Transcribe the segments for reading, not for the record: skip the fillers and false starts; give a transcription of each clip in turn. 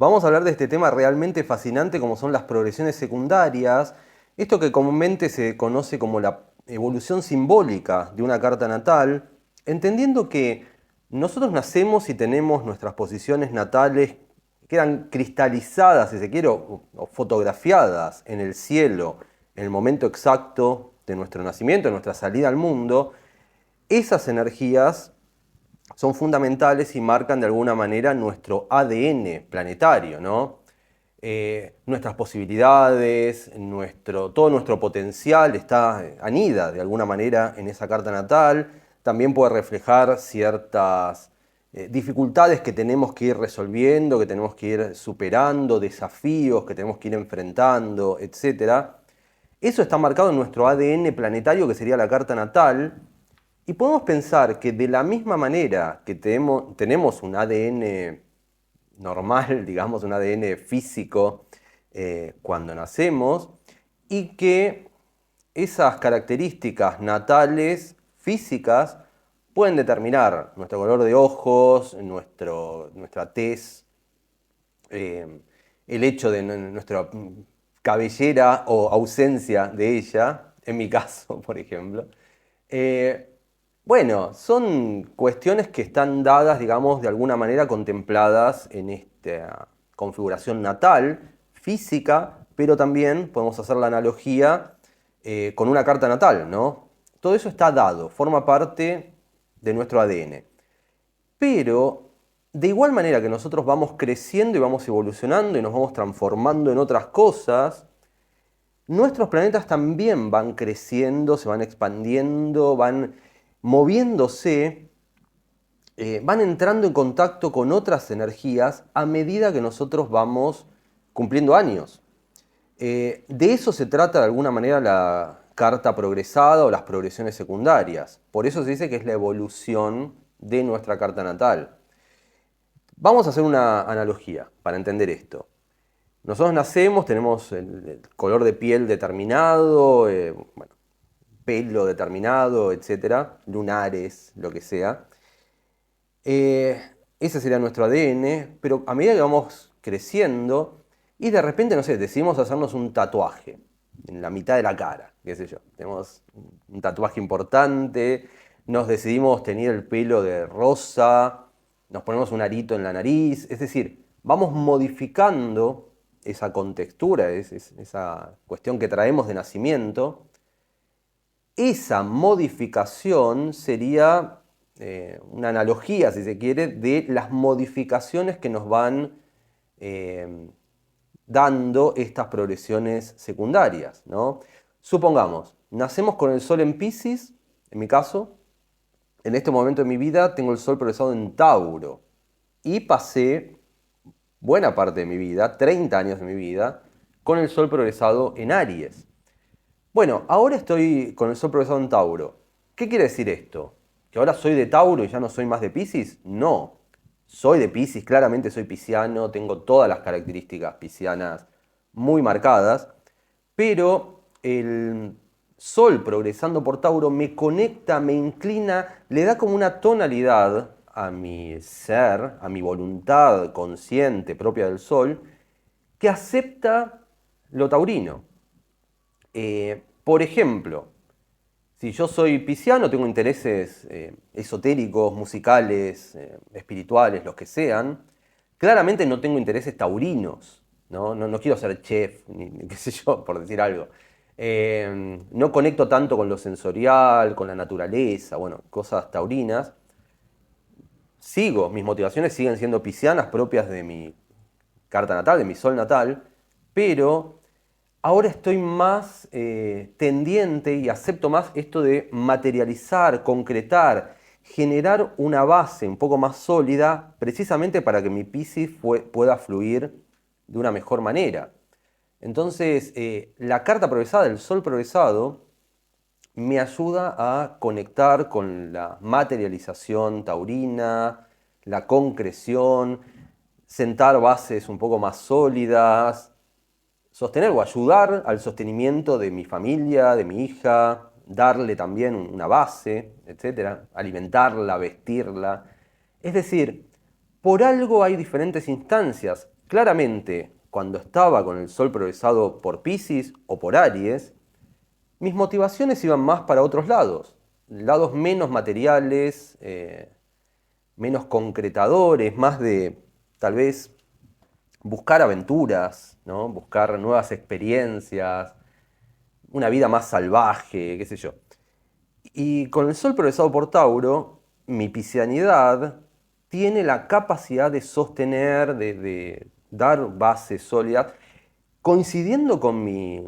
Vamos a hablar de este tema realmente fascinante como son las progresiones secundarias, esto que comúnmente se conoce como la evolución simbólica de una carta natal, entendiendo que nosotros nacemos y tenemos nuestras posiciones natales, quedan cristalizadas, si se quiere, o fotografiadas en el cielo en el momento exacto de nuestro nacimiento, de nuestra salida al mundo. Esas energías son fundamentales y marcan de alguna manera nuestro ADN planetario, ¿no? Nuestras posibilidades, todo nuestro potencial está anida de alguna manera en esa carta natal. También puede reflejar ciertas dificultades que tenemos que ir resolviendo, que tenemos que ir superando, desafíos que tenemos que ir enfrentando, etc. Eso está marcado en nuestro ADN planetario, que sería la carta natal, y podemos pensar que de la misma manera que tenemos un ADN normal, digamos, un ADN físico cuando nacemos, y que esas características natales físicas pueden determinar nuestro color de ojos, nuestra tez, eh, el hecho de nuestra cabellera o ausencia de ella, en mi caso, por ejemplo. Eh, bueno, son cuestiones que están dadas, digamos, de alguna manera contempladas en esta configuración natal, física, pero también podemos hacer la analogía con una carta natal, ¿no? Todo eso está dado, forma parte de nuestro ADN. Pero de igual manera que nosotros vamos creciendo y vamos evolucionando y nos vamos transformando en otras cosas, nuestros planetas también van creciendo, se van expandiendo, van moviéndose, van entrando en contacto con otras energías a medida que nosotros vamos cumpliendo años. De eso se trata de alguna manera la carta progresada o las progresiones secundarias. Por eso se dice que es la evolución de nuestra carta natal. Vamos a hacer una analogía para entender esto. Nosotros nacemos, tenemos el color de piel determinado, bueno, pelo determinado, etcétera, lunares, lo que sea. Eh, Ese sería nuestro ADN, pero a medida que vamos creciendo y de repente, no sé, decidimos hacernos un tatuaje en la mitad de la cara, qué sé yo. Tenemos un tatuaje importante, nos decidimos tener el pelo de rosa, nos ponemos un arito en la nariz, es decir, vamos modificando esa contextura, esa cuestión que traemos de nacimiento. Esa modificación sería una analogía, si se quiere, de las modificaciones que nos van eh, dando estas progresiones secundarias, ¿no? Supongamos, nacemos con el Sol en Piscis, en mi caso, en este momento de mi vida tengo el Sol progresado en Tauro y pasé buena parte de mi vida, 30 años de mi vida, con el Sol progresado en Aries. Bueno, ahora estoy con el Sol progresado en Tauro. ¿Qué quiere decir esto? ¿Que ahora soy de Tauro y ya no soy más de Piscis? No. Soy de Piscis, claramente soy pisciano, tengo todas las características piscianas muy marcadas, pero el Sol progresando por Tauro me conecta, me inclina, le da como una tonalidad a mi ser, a mi voluntad consciente propia del Sol, que acepta lo taurino. Por ejemplo, si yo soy pisciano, tengo intereses esotéricos, musicales, espirituales, los que sean, claramente no tengo intereses taurinos, ¿no? No quiero ser chef, ni qué sé yo, por decir algo. No conecto tanto con lo sensorial, con la naturaleza, bueno, cosas taurinas. Mis motivaciones siguen siendo piscianas propias de mi carta natal, de mi sol natal, pero ahora estoy más tendiente y acepto más esto de materializar, concretar, generar una base un poco más sólida, precisamente para que mi Piscis pueda fluir de una mejor manera. Entonces, la carta progresada, el sol progresado, me ayuda a conectar con la materialización taurina, la concreción, sentar bases un poco más sólidas, sostener o ayudar al sostenimiento de mi familia, de mi hija, darle también una base, etcétera, alimentarla, vestirla. Es decir, por algo hay diferentes instancias. claramente, cuando estaba con el Sol progresado por Piscis o por Aries, mis motivaciones iban más para otros lados menos materiales, menos concretadores, más de tal vez buscar aventuras, ¿no? Buscar nuevas experiencias, una vida más salvaje, qué sé yo. Y con el Sol progresado por Tauro, mi piscianidad tiene la capacidad de sostener, de dar bases sólidas, coincidiendo con mi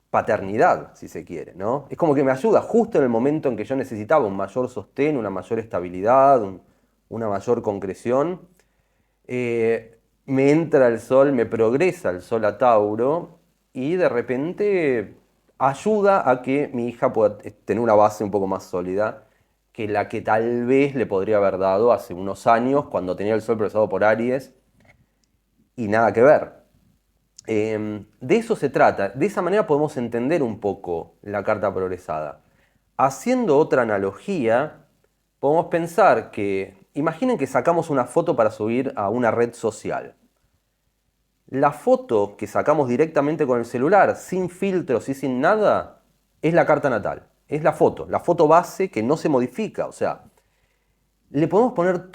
paternidad, si se quiere, ¿no? Es como que me ayuda justo en el momento en que yo necesitaba un mayor sostén, una mayor estabilidad, una mayor concreción. Me entra el Sol, me progresa el Sol a Tauro y de repente ayuda a que mi hija pueda tener una base un poco más sólida que la que tal vez le podría haber dado hace unos años cuando tenía el Sol progresado por Aries y nada que ver. De eso se trata. De esa manera podemos entender un poco la carta progresada. Haciendo otra analogía, podemos pensar que, imaginen que sacamos una foto para subir a una red social. La foto que sacamos directamente con el celular, sin filtros y sin nada, es la carta natal. Es la foto base que no se modifica. O sea, le podemos poner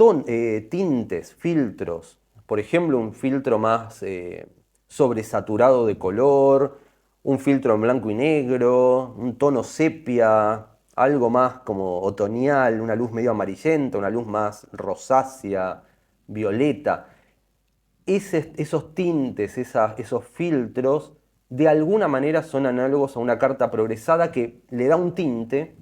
tintes, filtros. Por ejemplo, un filtro más sobresaturado de color, un filtro en blanco y negro, un tono sepia, algo más como otoñal, una luz medio amarillenta, una luz más rosácea, violeta. Esos tintes, esos filtros, de alguna manera son análogos a una carta progresada que le da un tinte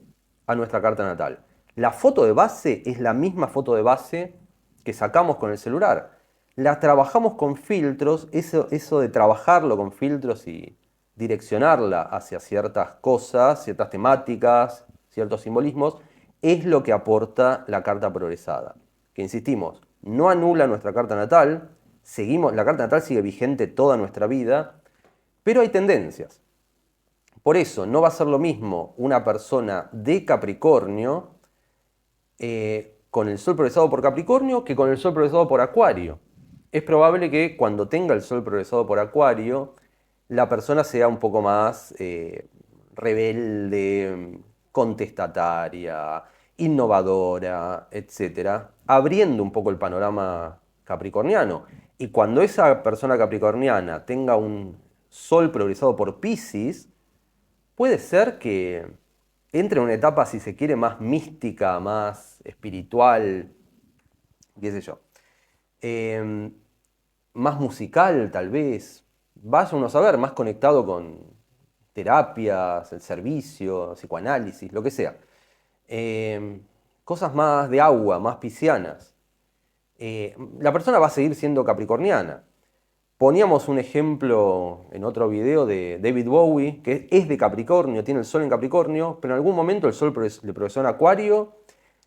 a nuestra carta natal. La foto de base es la misma foto de base que sacamos con el celular. La trabajamos con filtros, eso de trabajarlo con filtros y direccionarla hacia ciertas cosas, ciertas temáticas, ciertos simbolismos, es lo que aporta la carta progresada. Que insistimos, no anula nuestra carta natal, la carta natal sigue vigente toda nuestra vida, pero hay tendencias. Por eso no va a ser lo mismo una persona de Capricornio con el Sol progresado por Capricornio que con el Sol progresado por Acuario. Es probable que cuando tenga el Sol progresado por Acuario, la persona sea un poco más rebelde, contestataria, innovadora, etcétera, abriendo un poco el panorama capricorniano. Y cuando esa persona capricorniana tenga un Sol progresado por Piscis, puede ser que entre en una etapa, si se quiere, más mística, más espiritual, qué sé yo. Eh, Más musical, tal vez. Vaya uno a saber, más conectado con terapias, el servicio, psicoanálisis, lo que sea. Eh, Cosas más de agua, más piscianas. La persona va a seguir siendo capricorniana. Poníamos un ejemplo en otro video de David Bowie, que es de Capricornio, tiene el Sol en Capricornio, pero en algún momento el Sol le progresó en Acuario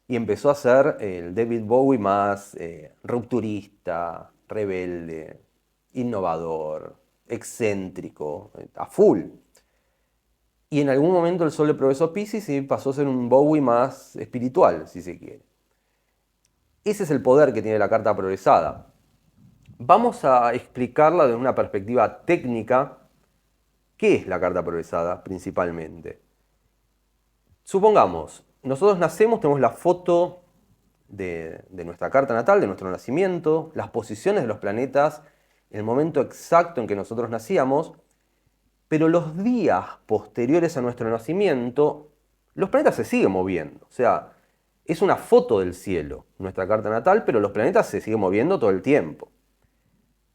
y empezó a ser el David Bowie más rupturista, rebelde, innovador, excéntrico, a full. Y en algún momento el Sol le progresó a Piscis y pasó a ser un Bowie más espiritual, si se quiere. Ese es el poder que tiene la carta progresada. Vamos a explicarla desde una perspectiva técnica. ¿Qué es la carta progresada principalmente? Supongamos, nosotros nacemos, tenemos la foto de nuestra carta natal, de nuestro nacimiento, las posiciones de los planetas, el momento exacto en que nosotros nacíamos, pero los días posteriores a nuestro nacimiento, los planetas se siguen moviendo. O sea, es una foto del cielo, nuestra carta natal, pero los planetas se siguen moviendo todo el tiempo.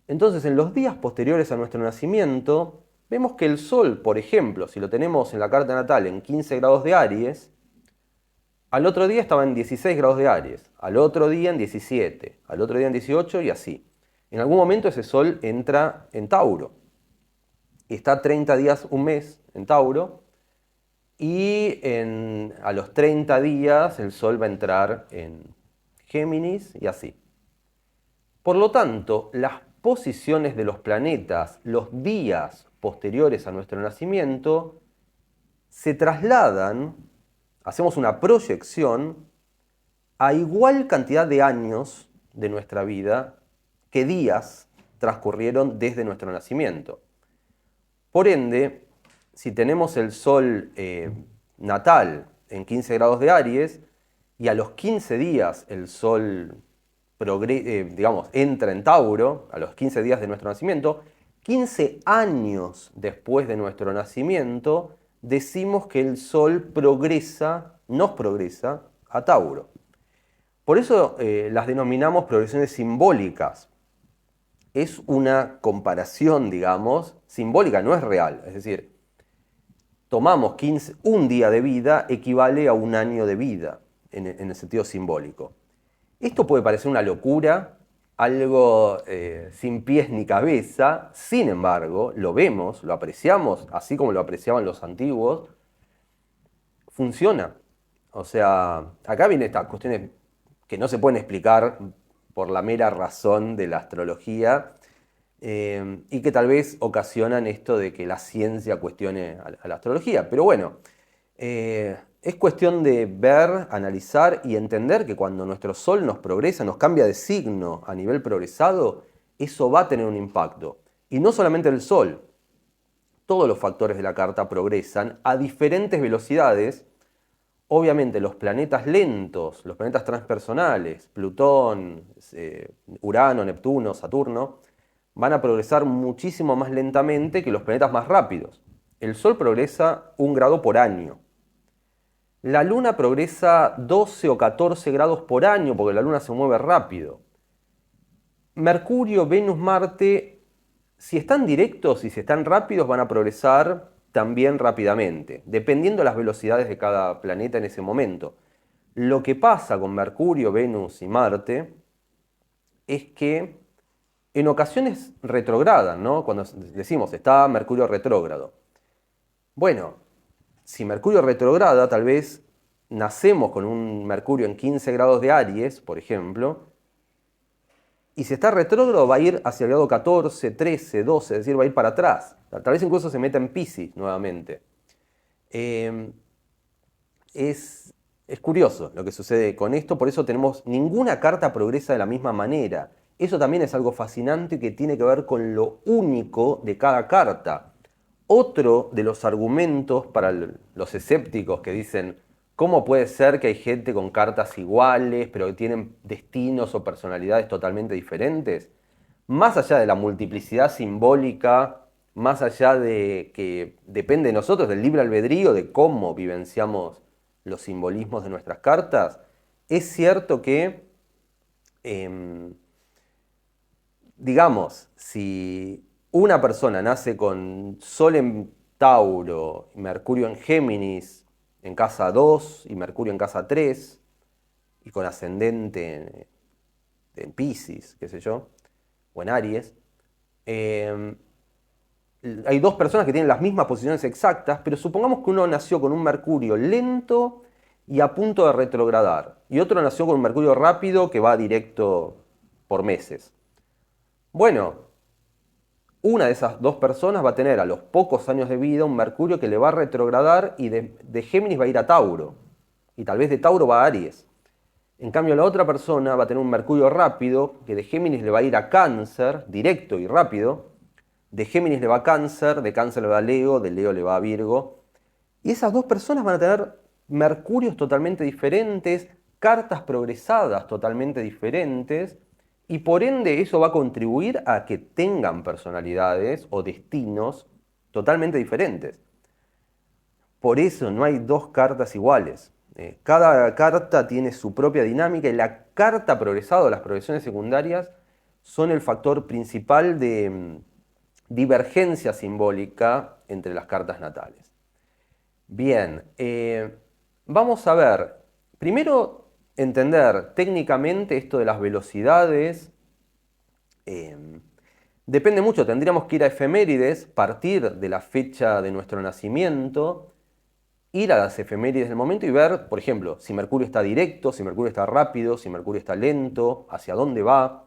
Entonces, en los días posteriores a nuestro nacimiento, vemos que el Sol, por ejemplo, si lo tenemos en la carta natal en 15 grados de Aries, al otro día estaba en 16 grados de Aries, al otro día en 17, al otro día en 18 y así. En algún momento ese Sol entra en Tauro y está 30 días, un mes en Tauro, y a los 30 días el Sol va a entrar en Géminis y así. Por lo tanto, las posiciones de los planetas, los días posteriores a nuestro nacimiento, se trasladan, hacemos una proyección a igual cantidad de años de nuestra vida que días transcurrieron desde nuestro nacimiento. Por ende, si tenemos el Sol natal en 15 grados de Aries y a los 15 días el Sol entra en Tauro, a los 15 días de nuestro nacimiento, 15 años después de nuestro nacimiento, decimos que el Sol nos progresa a Tauro. Por eso las denominamos progresiones simbólicas. Es una comparación, digamos, simbólica, no es real. Es decir, tomamos un día de vida equivale a un año de vida, en el sentido simbólico. Esto puede parecer una locura, algo sin pies ni cabeza, sin embargo, lo vemos, lo apreciamos, así como lo apreciaban los antiguos, funciona. O sea, acá vienen estas cuestiones que no se pueden explicar por la mera razón de la astrología y que tal vez ocasionan esto de que la ciencia cuestione a la astrología. Pero bueno, es cuestión de ver, analizar y entender que cuando nuestro Sol nos progresa, nos cambia de signo a nivel progresado, eso va a tener un impacto. Y no solamente el Sol, todos los factores de la carta progresan a diferentes velocidades. Obviamente los planetas lentos, los planetas transpersonales, Plutón, Urano, Neptuno, Saturno, van a progresar muchísimo más lentamente que los planetas más rápidos. El Sol progresa 1 grado por año. La Luna progresa 12 o 14 grados por año porque la Luna se mueve rápido. Mercurio, Venus, Marte, si están directos y si están rápidos, van a progresar también rápidamente, dependiendo de las velocidades de cada planeta en ese momento. Lo que pasa con Mercurio, Venus y Marte es que en ocasiones retrogradan, ¿no? Cuando decimos está Mercurio retrógrado. Bueno, si Mercurio retrograda, tal vez nacemos con un Mercurio en 15 grados de Aries, por ejemplo, y si está retrógrado va a ir hacia el grado 14, 13, 12, es decir, va a ir para atrás. Tal vez incluso se meta en Piscis nuevamente. Es curioso lo que sucede con esto, por eso ninguna carta progresa de la misma manera. Eso también es algo fascinante que tiene que ver con lo único de cada carta. Otro de los argumentos para los escépticos que dicen ¿cómo puede ser que hay gente con cartas iguales, pero que tienen destinos o personalidades totalmente diferentes? Más allá de la multiplicidad simbólica, más allá de que depende de nosotros, del libre albedrío, de cómo vivenciamos los simbolismos de nuestras cartas, es cierto que, digamos, si una persona nace con Sol en Tauro, Mercurio en Géminis, en casa 2 y Mercurio en casa 3, y con ascendente en Piscis, qué sé yo, o en Aries, hay dos personas que tienen las mismas posiciones exactas, pero supongamos que uno nació con un Mercurio lento y a punto de retrogradar, y otro nació con un Mercurio rápido que va directo por meses. Bueno, una de esas dos personas va a tener a los pocos años de vida un Mercurio que le va a retrogradar y de Géminis va a ir a Tauro. Y tal vez de Tauro va a Aries. En cambio, la otra persona va a tener un Mercurio rápido que de Géminis le va a ir a Cáncer, directo y rápido. De Géminis le va a Cáncer, de Cáncer le va a Leo, de Leo le va a Virgo. Y esas dos personas van a tener Mercurios totalmente diferentes, cartas progresadas totalmente diferentes. Y por ende eso va a contribuir a que tengan personalidades o destinos totalmente diferentes. Por eso no hay dos cartas iguales. Cada carta tiene su propia dinámica y la carta progresada o las progresiones secundarias son el factor principal de divergencia simbólica entre las cartas natales. Bien, vamos a ver, primero entender técnicamente esto de las velocidades. Depende mucho, tendríamos que ir a efemérides, partir de la fecha de nuestro nacimiento, ir a las efemérides del momento y ver, por ejemplo, si Mercurio está directo, si Mercurio está rápido, si Mercurio está lento, hacia dónde va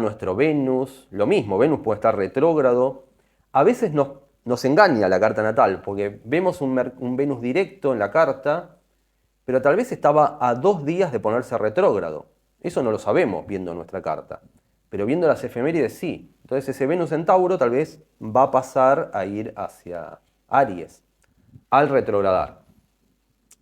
nuestro Venus. Lo mismo, Venus puede estar retrógrado. A veces nos engaña la carta natal, porque vemos un Venus directo en la carta, pero tal vez estaba a 2 días de ponerse retrógrado. Eso no lo sabemos viendo nuestra carta. pero viendo las efemérides sí. Entonces ese Venus en Tauro tal vez va a pasar a ir hacia Aries, al retrogradar.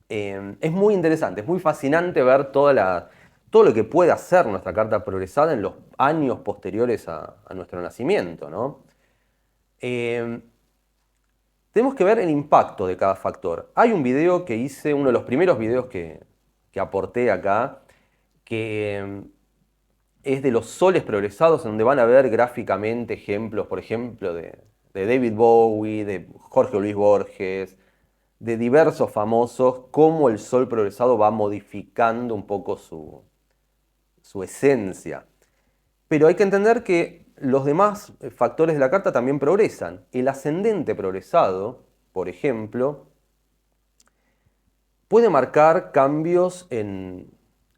Es muy interesante, es muy fascinante ver todo lo que puede hacer nuestra carta progresada en los años posteriores a nuestro nacimiento, ¿no? Eh, Tenemos que ver el impacto de cada factor. Hay un video que hice, uno de los primeros videos que aporté acá, que es de los soles progresados, en donde van a ver gráficamente ejemplos, por ejemplo, de David Bowie, de Jorge Luis Borges, de diversos famosos, cómo el sol progresado va modificando un poco su esencia. Pero hay que entender que los demás factores de la carta también progresan. El ascendente progresado, por ejemplo, puede marcar cambios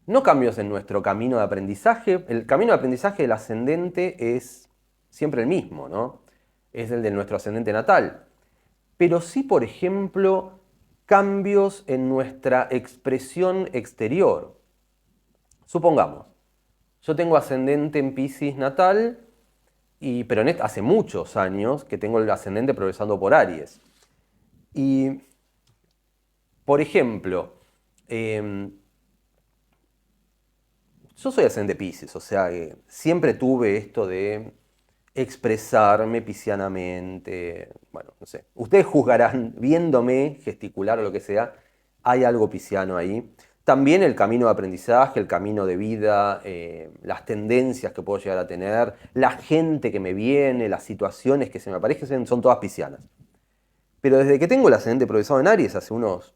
no cambios en nuestro camino de aprendizaje. El camino de aprendizaje del ascendente es siempre el mismo, ¿no? Es el de nuestro ascendente natal. Pero sí, por ejemplo, cambios en nuestra expresión exterior. Supongamos, yo tengo ascendente en Piscis natal, pero hace muchos años que tengo el ascendente progresando por Aries. Y, por ejemplo, yo soy ascendente Piscis, o sea que siempre tuve esto de expresarme piscianamente. Bueno, no sé. Ustedes juzgarán viéndome gesticular o lo que sea, hay algo pisciano ahí. También el camino de aprendizaje, el camino de vida, las tendencias que puedo llegar a tener, la gente que me viene, las situaciones que se me aparecen, son todas piscianas. Pero desde que tengo el ascendente progresado en Aries, hace unos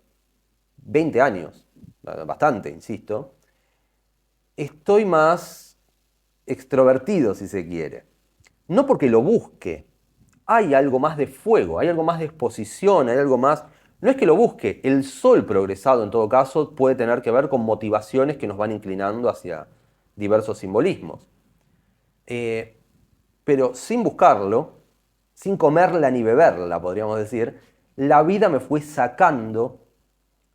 20 años, bastante, insisto, estoy más extrovertido, si se quiere. No porque lo busque, hay algo más de fuego, hay algo más de exposición, hay algo más. No es que lo busque, el sol progresado en todo caso puede tener que ver con motivaciones que nos van inclinando hacia diversos simbolismos. Eh, pero sin buscarlo, sin comerla ni beberla, podríamos decir, la vida me fue sacando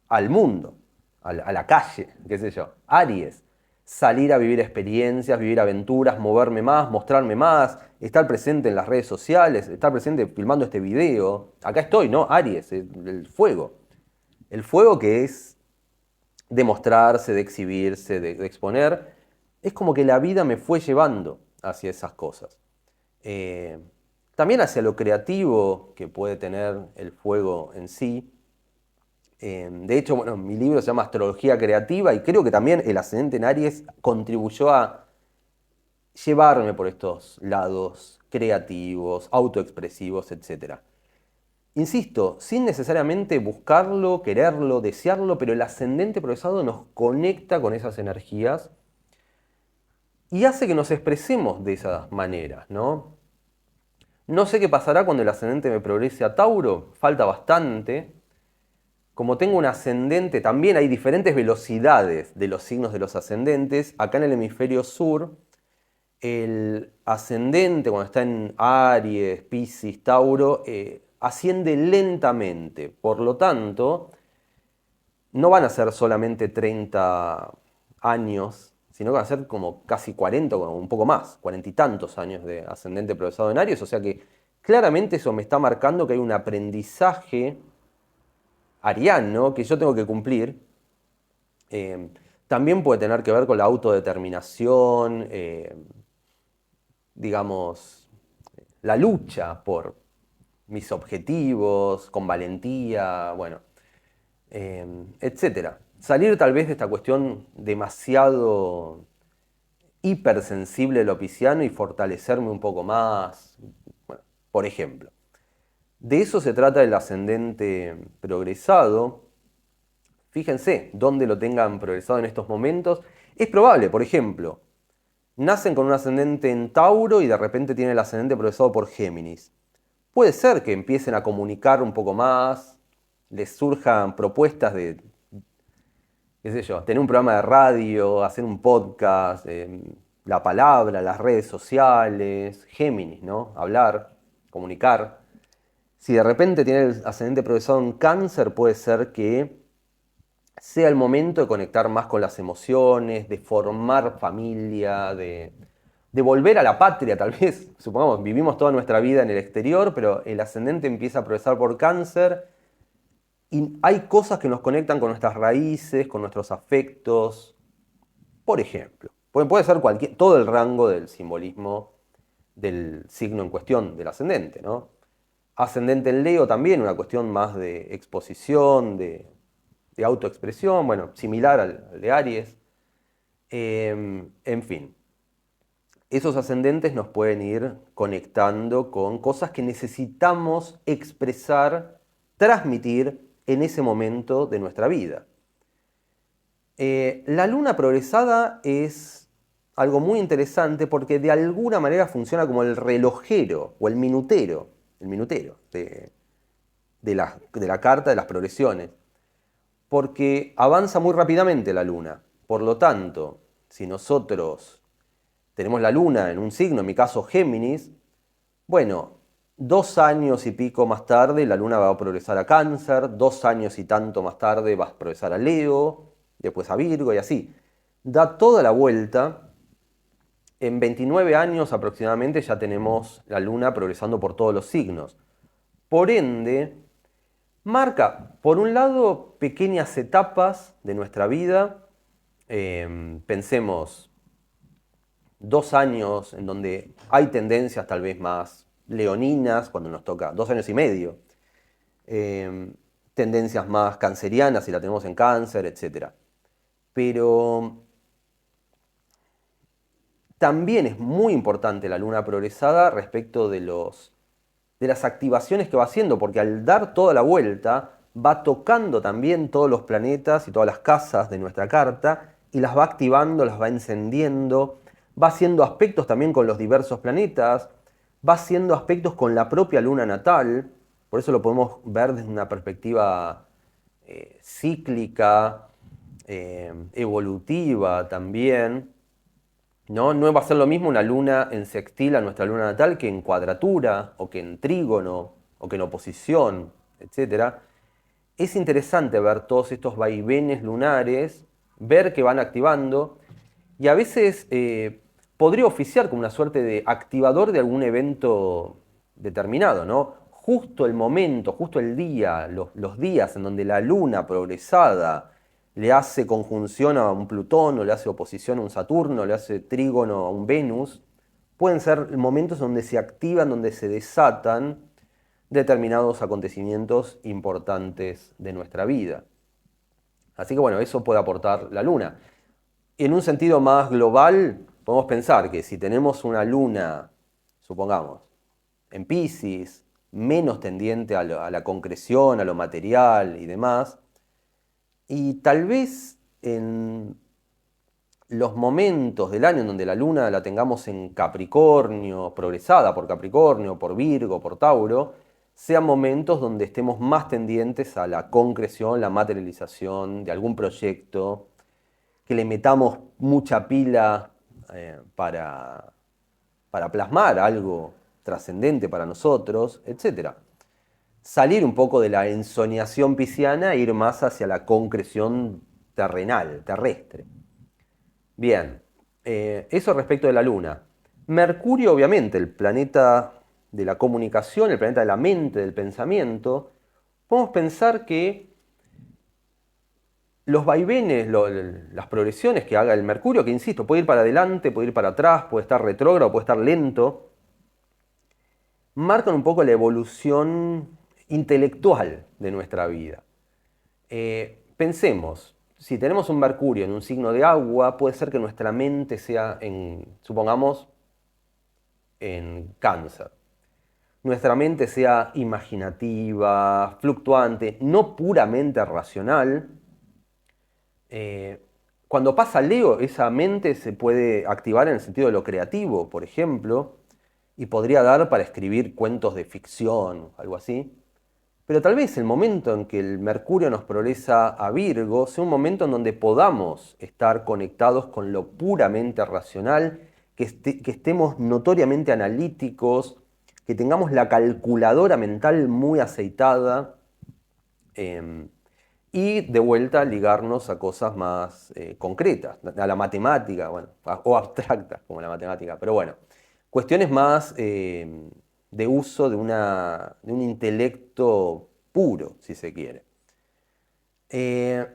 al mundo, a la calle, qué sé yo, Aries. Salir a vivir experiencias, vivir aventuras, moverme más, mostrarme más, estar presente en las redes sociales, estar presente filmando este video. Acá estoy, ¿no? Aries, el fuego. El fuego que es de mostrarse, de exhibirse, de exponer. Es como que la vida me fue llevando hacia esas cosas. Eh, También hacia lo creativo que puede tener el fuego en sí. De hecho, bueno, mi libro se llama Astrología Creativa y creo que también el ascendente en Aries contribuyó a llevarme por estos lados creativos, autoexpresivos, etc. Insisto, sin necesariamente buscarlo, quererlo, desearlo, pero el ascendente progresado nos conecta con esas energías y hace que nos expresemos de esas maneras, ¿no? No sé qué pasará cuando el ascendente me progrese a Tauro, falta bastante. Como tengo un ascendente, también hay diferentes velocidades de los signos de los ascendentes. Acá en el hemisferio sur, el ascendente, cuando está en Aries, Piscis, Tauro, asciende lentamente. Por lo tanto, no van a ser solamente 30 años, sino que van a ser como casi 40 o un poco más, 40 y tantos años de ascendente progresado en Aries. O sea que claramente eso me está marcando que hay un aprendizaje ariano que yo tengo que cumplir. Eh, También puede tener que ver con la autodeterminación, digamos, la lucha por mis objetivos, con valentía, bueno, etcétera. Salir tal vez de esta cuestión demasiado hipersensible de lo pisciano y fortalecerme un poco más, bueno, por ejemplo. De eso se trata el ascendente progresado. Fíjense dónde lo tengan progresado en estos momentos. Es probable, por ejemplo, nacen con un ascendente en Tauro y de repente tienen el ascendente progresado por Géminis. Puede ser que empiecen a comunicar un poco más, les surjan propuestas de, qué sé yo, tener un programa de radio, hacer un podcast, la palabra, las redes sociales, Géminis, ¿no? Hablar, comunicar. Si de repente tiene el ascendente progresado en Cáncer, puede ser que sea el momento de conectar más con las emociones, de formar familia, de volver a la patria, tal vez. Supongamos, vivimos toda nuestra vida en el exterior, pero el ascendente empieza a progresar por Cáncer y hay cosas que nos conectan con nuestras raíces, con nuestros afectos. Por ejemplo, puede ser todo el rango del simbolismo del signo en cuestión, del ascendente, ¿no? Ascendente en Leo también, una cuestión más de exposición, de autoexpresión, bueno, similar al de Aries. En fin, esos ascendentes nos pueden ir conectando con cosas que necesitamos expresar, transmitir en ese momento de nuestra vida. La luna progresada es algo muy interesante porque de alguna manera funciona como el relojero o el minutero de la carta de las progresiones, porque avanza muy rápidamente la luna. Por lo tanto, si nosotros tenemos la luna en un signo, en mi caso Géminis, bueno, 2 años y pico más tarde la luna va a progresar a Cáncer, 2 años y tanto más tarde va a progresar a Leo, después a Virgo y así. Da toda la vuelta. En 29 años aproximadamente ya tenemos la luna progresando por todos los signos. Por ende, marca, por un lado, pequeñas etapas de nuestra vida. Pensemos 2 años en donde hay tendencias tal vez más leoninas, cuando nos toca 2 años y medio. Tendencias más cancerianas si la tenemos en Cáncer, etc. Pero también es muy importante la luna progresada respecto de las activaciones que va haciendo, porque al dar toda la vuelta va tocando también todos los planetas y todas las casas de nuestra carta y las va activando, las va encendiendo, va haciendo aspectos también con los diversos planetas, va haciendo aspectos con la propia luna natal, por eso lo podemos ver desde una perspectiva cíclica, evolutiva también. ¿No? No va a ser lo mismo una luna en sextil a nuestra luna natal que en cuadratura, o que en trígono, o que en oposición, etc. Es interesante ver todos estos vaivenes lunares, ver que van activando, y a veces podría oficiar como una suerte de activador de algún evento determinado, ¿no? Justo el momento, justo el día, los días en donde la luna progresada le hace conjunción a un Plutón, o le hace oposición a un Saturno, le hace trígono a un Venus, pueden ser momentos donde se activan, donde se desatan determinados acontecimientos importantes de nuestra vida. Así que bueno, eso puede aportar la luna. En un sentido más global, podemos pensar que si tenemos una luna, supongamos, en Piscis, menos tendiente a la concreción, a lo material y demás, y tal vez en los momentos del año en donde la luna la tengamos en Capricornio, progresada por Capricornio, por Virgo, por Tauro, sean momentos donde estemos más tendientes a la concreción, la materialización de algún proyecto, que le metamos mucha pila para plasmar algo trascendente para nosotros, etc. Salir un poco de la ensoñación pisciana e ir más hacia la concreción terrenal, terrestre. Bien, eso respecto de la Luna. Mercurio, obviamente, el planeta de la comunicación, el planeta de la mente, del pensamiento, podemos pensar que los vaivenes, las progresiones que haga el Mercurio, que insisto, puede ir para adelante, puede ir para atrás, puede estar retrógrado, puede estar lento, marcan un poco la evolución intelectual de nuestra vida. Pensemos, si tenemos un Mercurio en un signo de agua, puede ser que nuestra mente sea, supongamos, en Cáncer. Nuestra mente sea imaginativa, fluctuante, no puramente racional. Cuando pasa Leo, esa mente se puede activar en el sentido de lo creativo, por ejemplo, y podría dar para escribir cuentos de ficción, algo así. Pero tal vez el momento en que el Mercurio nos progresa a Virgo sea un momento en donde podamos estar conectados con lo puramente racional, que estemos notoriamente analíticos, que tengamos la calculadora mental muy aceitada, y de vuelta ligarnos a cosas más concretas, a la matemática, bueno, o abstractas como la matemática, pero bueno, cuestiones más de uso de un intelecto puro, si se quiere. Eh,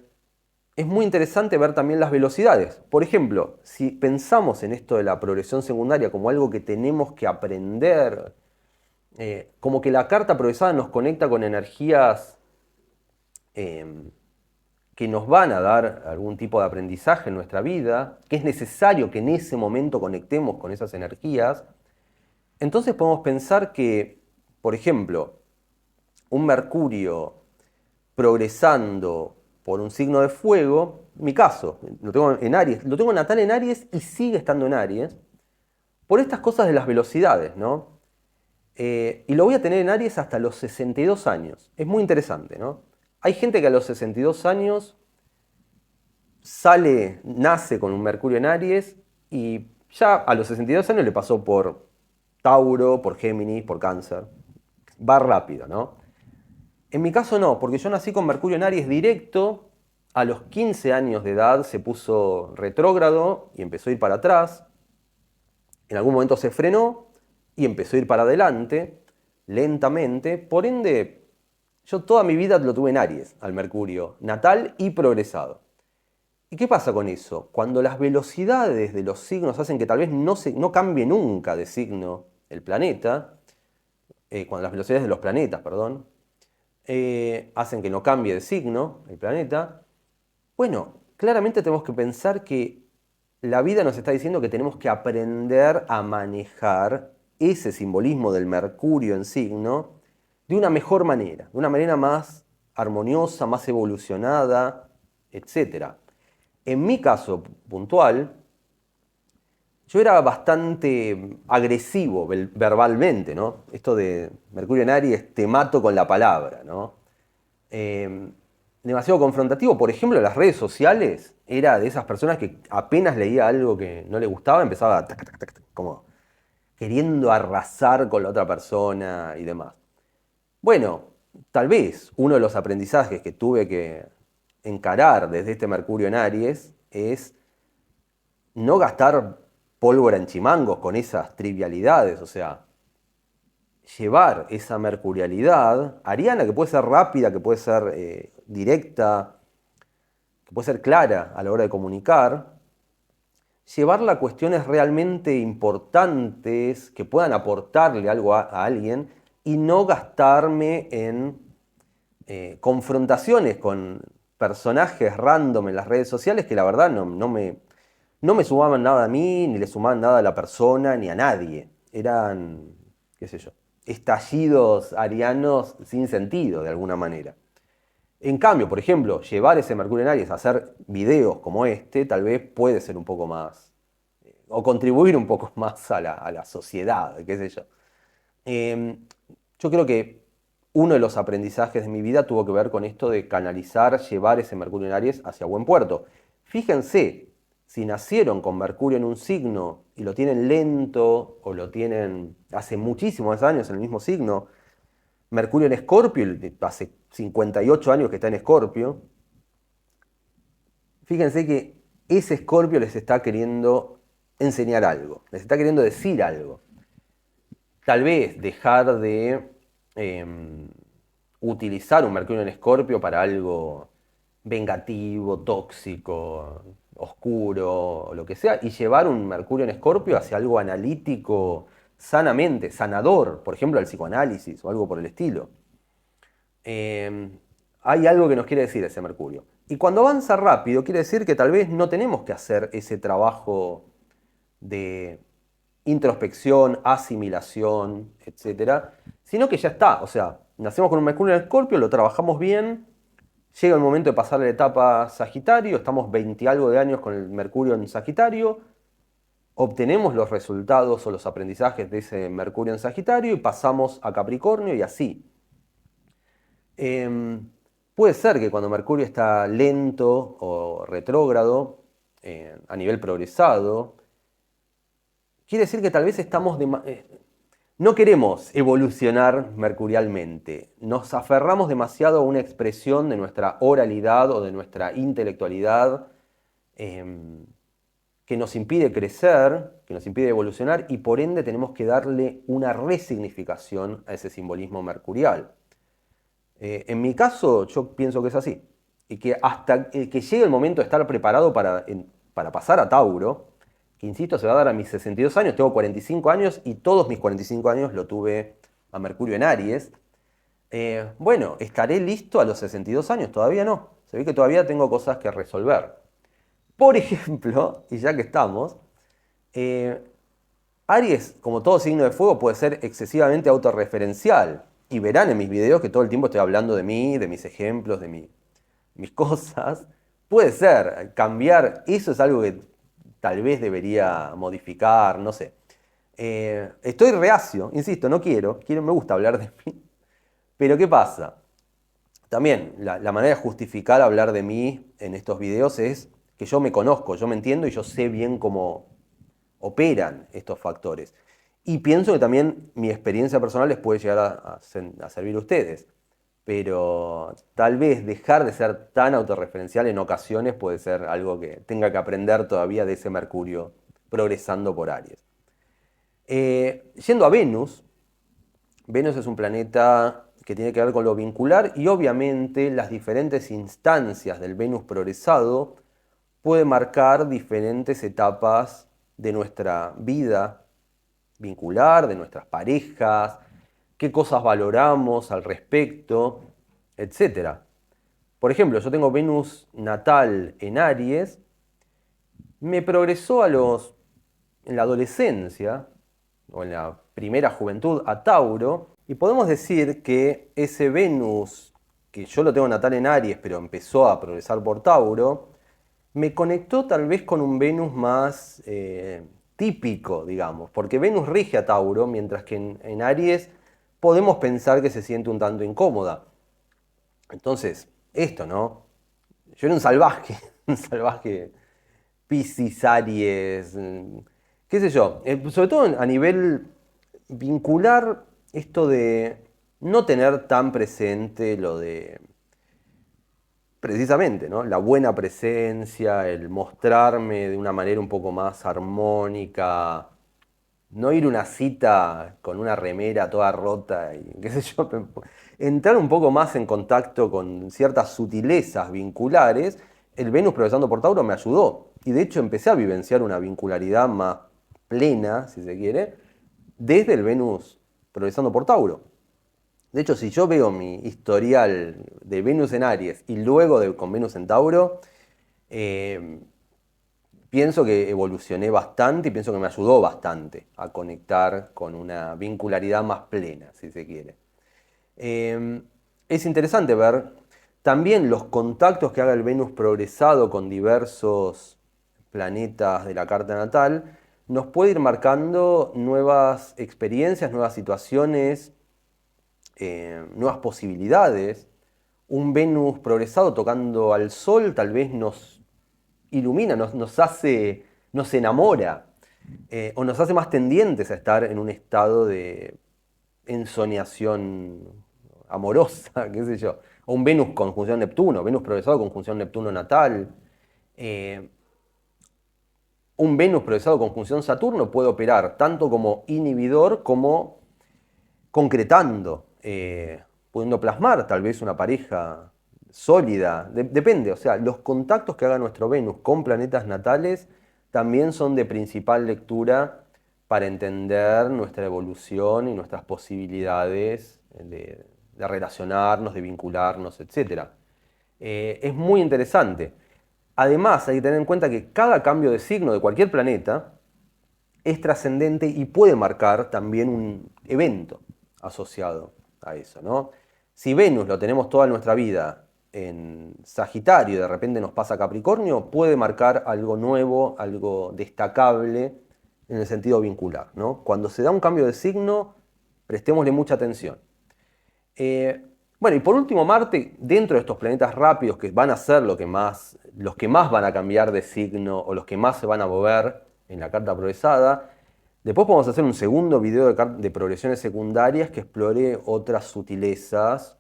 es muy interesante ver también las velocidades. Por ejemplo, si pensamos en esto de la progresión secundaria como algo que tenemos que aprender, como que la carta progresada nos conecta con energías eh, que nos van a dar algún tipo de aprendizaje en nuestra vida, que es necesario que en ese momento conectemos con esas energías, entonces podemos pensar que, por ejemplo, un Mercurio progresando por un signo de fuego, mi caso, lo tengo en Aries, lo tengo natal en Aries y sigue estando en Aries, por estas cosas de las velocidades, ¿no? Y lo voy a tener en Aries hasta los 62 años. Es muy interesante, ¿no? Hay gente que a los 62 años nace con un Mercurio en Aries y ya a los 62 años le pasó por Tauro, por Géminis, por Cáncer. Va rápido, ¿no? En mi caso no, porque yo nací con Mercurio en Aries directo, a los 15 años de edad se puso retrógrado y empezó a ir para atrás, en algún momento se frenó y empezó a ir para adelante, lentamente, por ende, yo toda mi vida lo tuve en Aries, al Mercurio, natal y progresado. ¿Y qué pasa con eso? Cuando las velocidades de los signos hacen que tal vez no cambie nunca de signo el planeta, cuando las velocidades de los planetas, perdón, hacen que no cambie de signo el planeta, bueno, claramente tenemos que pensar que la vida nos está diciendo que tenemos que aprender a manejar ese simbolismo del Mercurio en signo de una mejor manera, de una manera más armoniosa, más evolucionada, etcétera. En mi caso puntual, yo era bastante agresivo verbalmente, ¿no? Esto de Mercurio en Aries, te mato con la palabra, ¿no? Eh, demasiado confrontativo. Por ejemplo, en las redes sociales era de esas personas que apenas leía algo que no le gustaba, empezaba a como queriendo arrasar con la otra persona y demás. Bueno, tal vez uno de los aprendizajes que tuve que encarar desde este Mercurio en Aries es no gastar pólvora en chimangos con esas trivialidades, o sea, llevar esa mercurialidad ariana, que puede ser rápida, que puede ser directa, que puede ser clara a la hora de comunicar, llevarla a cuestiones realmente importantes que puedan aportarle algo a alguien y no gastarme en confrontaciones con personajes random en las redes sociales que la verdad no me sumaban nada a mí, ni le sumaban nada a la persona, ni a nadie. Eran, qué sé yo, estallidos arianos sin sentido, de alguna manera. En cambio, por ejemplo, llevar ese Mercurio en Aries a hacer videos como este, tal vez puede ser un poco más, o contribuir un poco más a la sociedad, qué sé yo. Eh, yo creo que uno de los aprendizajes de mi vida tuvo que ver con esto de canalizar, llevar ese Mercurio en Aries hacia buen puerto. Fíjense, si nacieron con Mercurio en un signo y lo tienen lento o lo tienen hace muchísimos años en el mismo signo, Mercurio en Escorpio, hace 58 años que está en Escorpio, fíjense que ese Escorpio les está queriendo enseñar algo, les está queriendo decir algo. Tal vez dejar de utilizar un Mercurio en Escorpio para algo vengativo, tóxico, oscuro, o lo que sea, y llevar un Mercurio en Escorpio hacia algo analítico, sanamente, sanador, por ejemplo, al psicoanálisis o algo por el estilo. Eh, hay algo que nos quiere decir ese Mercurio. Y cuando avanza rápido, quiere decir que tal vez no tenemos que hacer ese trabajo de introspección, asimilación, etcétera, sino que ya está. O sea, nacemos con un Mercurio en Escorpio, lo trabajamos bien, llega el momento de pasar la etapa Sagitario, estamos 20 y algo de años con el Mercurio en Sagitario, obtenemos los resultados o los aprendizajes de ese Mercurio en Sagitario y pasamos a Capricornio y así. Em, puede ser que cuando Mercurio está lento o retrógrado, a nivel progresado, quiere decir que tal vez estamos No queremos evolucionar mercurialmente. Nos aferramos demasiado a una expresión de nuestra oralidad o de nuestra intelectualidad em, que nos impide crecer, que nos impide evolucionar y por ende tenemos que darle una resignificación a ese simbolismo mercurial. En mi caso, yo pienso que es así. Y que hasta que llegue el momento de estar preparado para pasar a Tauro, que insisto, se va a dar a mis 62 años, tengo 45 años y todos mis 45 años lo tuve a Mercurio en Aries. Bueno, ¿estaré listo a los 62 años? Todavía no. Se ve que todavía tengo cosas que resolver. Por ejemplo, y ya que estamos, eh, Aries, como todo signo de fuego, puede ser excesivamente autorreferencial. Y verán en mis videos que todo el tiempo estoy hablando de mí, de mis ejemplos, de mis cosas. Puede ser, cambiar, eso es algo que tal vez debería modificar, no sé. Estoy reacio, insisto, no quiero, me gusta hablar de mí. Pero ¿qué pasa? También la manera de justificar hablar de mí en estos videos es que yo me conozco, yo me entiendo y yo sé bien cómo operan estos factores. Y pienso que también mi experiencia personal les puede llegar a servir a ustedes. Pero tal vez dejar de ser tan autorreferencial en ocasiones puede ser algo que tenga que aprender todavía de ese Mercurio progresando por Aries. Yendo a Venus, Venus es un planeta que tiene que ver con lo vincular y obviamente las diferentes instancias del Venus progresado puede marcar diferentes etapas de nuestra vida vincular, de nuestras parejas, qué cosas valoramos al respecto, etcétera. Por ejemplo, yo tengo Venus natal en Aries, me progresó en la adolescencia o en la primera juventud a Tauro, y podemos decir que ese Venus, que yo lo tengo natal en Aries, pero empezó a progresar por Tauro, me conectó tal vez con un Venus más típico, digamos, porque Venus rige a Tauro, mientras que en Aries podemos pensar que se siente un tanto incómoda. Entonces, esto, ¿no? Yo era un salvaje, un salvaje Piscis, Aries, qué sé yo, sobre todo a nivel vincular esto de no tener tan presente lo de precisamente, ¿no? La buena presencia, el mostrarme de una manera un poco más armónica, no ir a una cita con una remera toda rota y qué sé yo, entrar un poco más en contacto con ciertas sutilezas vinculares. El Venus progresando por Tauro me ayudó y de hecho empecé a vivenciar una vincularidad más plena, si se quiere, desde el Venus progresando por Tauro. De hecho, si yo veo mi historial de Venus en Aries y luego con Venus en Tauro, eh, pienso que evolucioné bastante y pienso que me ayudó bastante a conectar con una vincularidad más plena, si se quiere. Eh, es interesante ver también los contactos que haga el Venus progresado con diversos planetas de la carta natal, nos puede ir marcando nuevas experiencias, nuevas situaciones, nuevas posibilidades. Un Venus progresado tocando al Sol tal vez nos ilumina, nos hace, nos enamora, o nos hace más tendientes a estar en un estado de ensoñación amorosa, qué sé yo. O un Venus conjunción Neptuno, Venus progresado conjunción Neptuno natal. Eh, un Venus progresado conjunción Saturno puede operar tanto como inhibidor como concretando, pudiendo plasmar tal vez una pareja sólida. Depende, o sea, los contactos que haga nuestro Venus con planetas natales también son de principal lectura para entender nuestra evolución y nuestras posibilidades de relacionarnos, de vincularnos, etc. Es muy interesante. Además, hay que tener en cuenta que cada cambio de signo de cualquier planeta es trascendente y puede marcar también un evento asociado a eso, ¿no? Si Venus lo tenemos toda nuestra vida en Sagitario y de repente nos pasa a Capricornio, puede marcar algo nuevo, algo destacable en el sentido vincular, ¿no? Cuando se da un cambio de signo, prestémosle mucha atención. Bueno, y por último, Marte, dentro de estos planetas rápidos que van a ser los que más van a cambiar de signo o los que más se van a mover en la carta progresada, Después podemos hacer un segundo video de progresiones secundarias que explore otras sutilezas.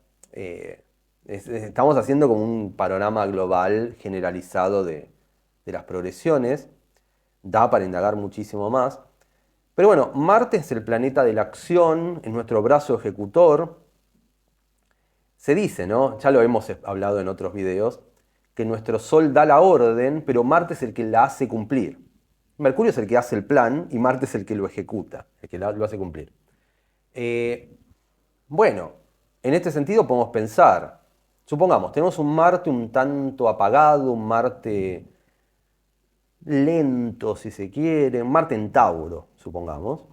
Estamos haciendo como un panorama global generalizado de las progresiones. Da para indagar muchísimo más. Pero bueno, Marte es el planeta de la acción, es nuestro brazo ejecutor. Se dice, ¿no? Ya lo hemos hablado en otros videos, que nuestro Sol da la orden, pero Marte es el que la hace cumplir. Mercurio es el que hace el plan y Marte es el que lo ejecuta, el que lo hace cumplir. Bueno, en este sentido podemos pensar, supongamos, tenemos un Marte un tanto apagado, un Marte lento, si se quiere, un Marte en Tauro, supongamos.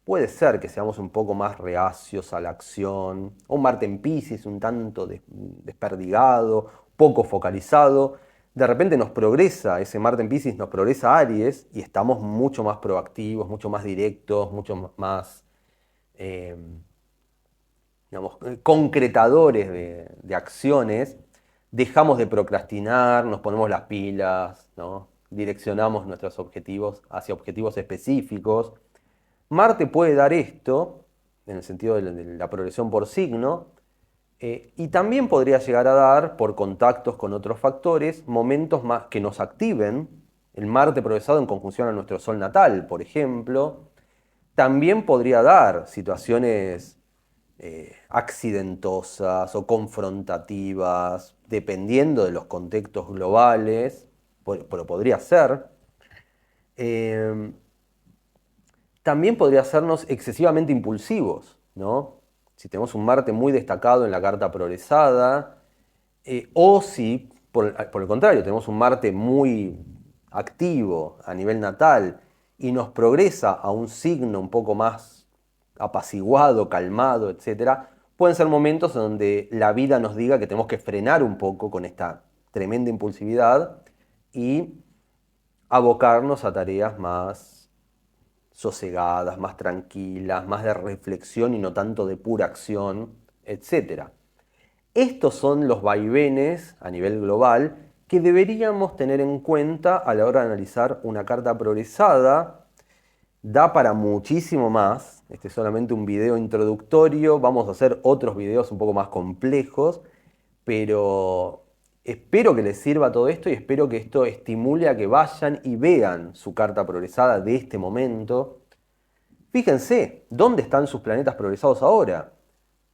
Puede ser que seamos un poco más reacios a la acción, o un Marte en Piscis un tanto desperdigado, poco focalizado. De repente nos progresa, ese Marte en Piscis nos progresa a Aries y estamos mucho más proactivos, mucho más directos, mucho más, digamos, concretadores de acciones. Dejamos de procrastinar, nos ponemos las pilas, ¿no? Direccionamos nuestros objetivos hacia objetivos específicos. Marte puede dar esto, en el sentido de la progresión por signo, y también podría llegar a dar, por contactos con otros factores, momentos más que nos activen. El Marte progresado en conjunción a nuestro Sol natal, por ejemplo. También podría dar situaciones accidentosas o confrontativas, dependiendo de los contextos globales, pero podría ser. También podría hacernos excesivamente impulsivos, ¿no? Si tenemos un Marte muy destacado en la carta progresada, o si, por el contrario, tenemos un Marte muy activo a nivel natal y nos progresa a un signo un poco más apaciguado, calmado, etc., pueden ser momentos donde la vida nos diga que tenemos que frenar un poco con esta tremenda impulsividad y abocarnos a tareas más sosegadas, más tranquilas, más de reflexión y no tanto de pura acción, etc. Estos son los vaivenes a nivel global que deberíamos tener en cuenta a la hora de analizar una carta progresada. Da para muchísimo más. Este es solamente un video introductorio. Vamos a hacer otros videos un poco más complejos, pero espero que les sirva todo esto y espero que esto estimule a que vayan y vean su carta progresada de este momento. Fíjense, ¿dónde están sus planetas progresados ahora?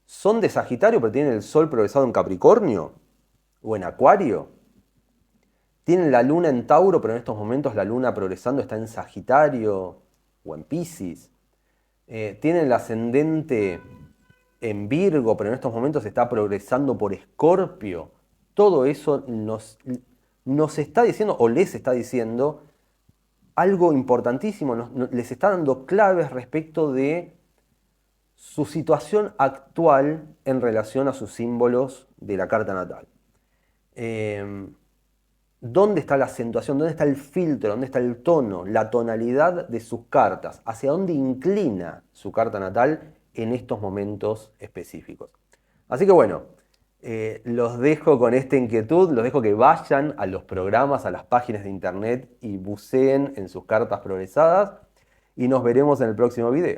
¿Son de Sagitario pero tienen el Sol progresado en Capricornio? ¿O en Acuario? ¿Tienen la Luna en Tauro pero en estos momentos la Luna progresando está en Sagitario o en Piscis? ¿Tienen el ascendente en Virgo pero en estos momentos está progresando por Escorpio? Todo eso nos está diciendo o les está diciendo algo importantísimo, les está dando claves respecto de su situación actual en relación a sus símbolos de la carta natal. ¿Dónde está la acentuación? ¿Dónde está el filtro? ¿Dónde está el tono? La tonalidad de sus cartas. ¿Hacia dónde inclina su carta natal en estos momentos específicos? Así que bueno, los dejo con esta inquietud, los dejo que vayan a los programas, a las páginas de internet y buceen en sus cartas progresadas y nos veremos en el próximo video.